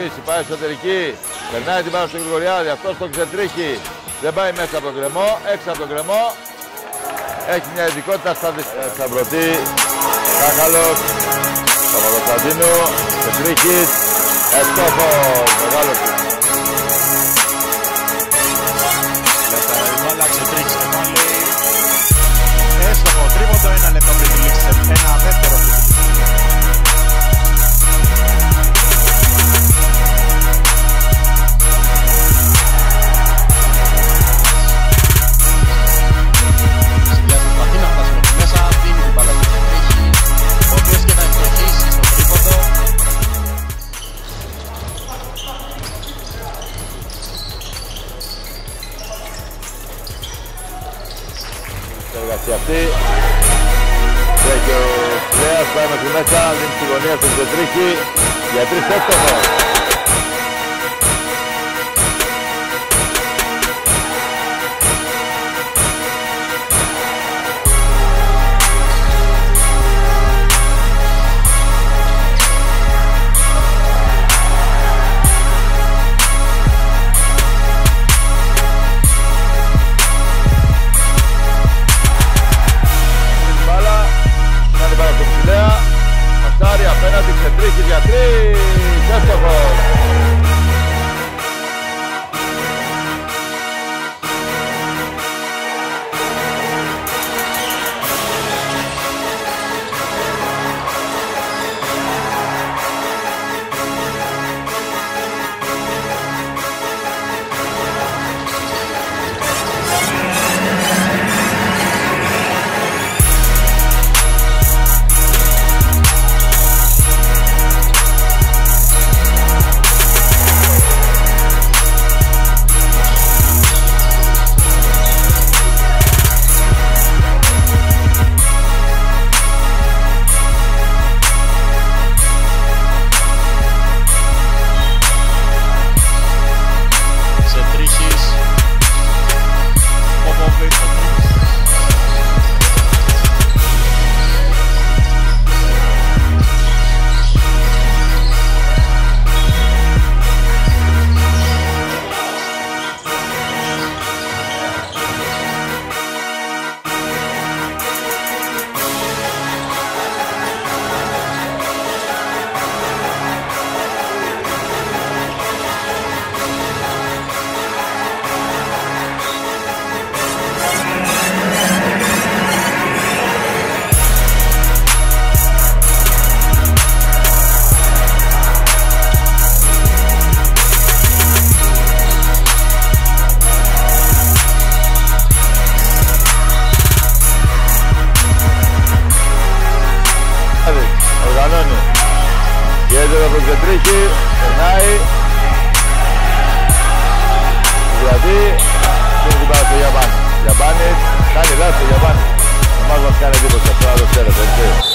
αφήσει, πάει εσωτερική. Περνάει την πάνω στον Γρηγοριάδη, αυτός τον ξετρίχει. Δεν πάει μέσα από τον κρεμό, έξω από τον κρεμό. Έχει μια ειδικότητα στα Σταυρωτή. Κάκαλος, Παπαδοκαντίνου, Ξετρίχης, Ευστόχος, μεγάλος του. Η μπάλα Ξετρίχης και πάλι. Έστοχο, τρίποντο, 1 λεπτό πριν τη λήξη, ένα δεύτερο. Εργασία αυτή. Και ο Πλέας πάει μέχρι μέσα, δίνει τη γωνία στον Ξετρίχη για 3 εύστοχος. Απέναντι Ξετρίχης για 3, εύστοχος. Οργανώνει. Πιέζεται από τον Ξετρίχη, περνάει. Δηλαδή, δεν την πάει στο Γιαβάνη. Γιαβάνης, κάνει λάθος ο Γιαβάνης. Ο μας κάνει εντύπωση, αυτό να το ξέρετε, έτσι.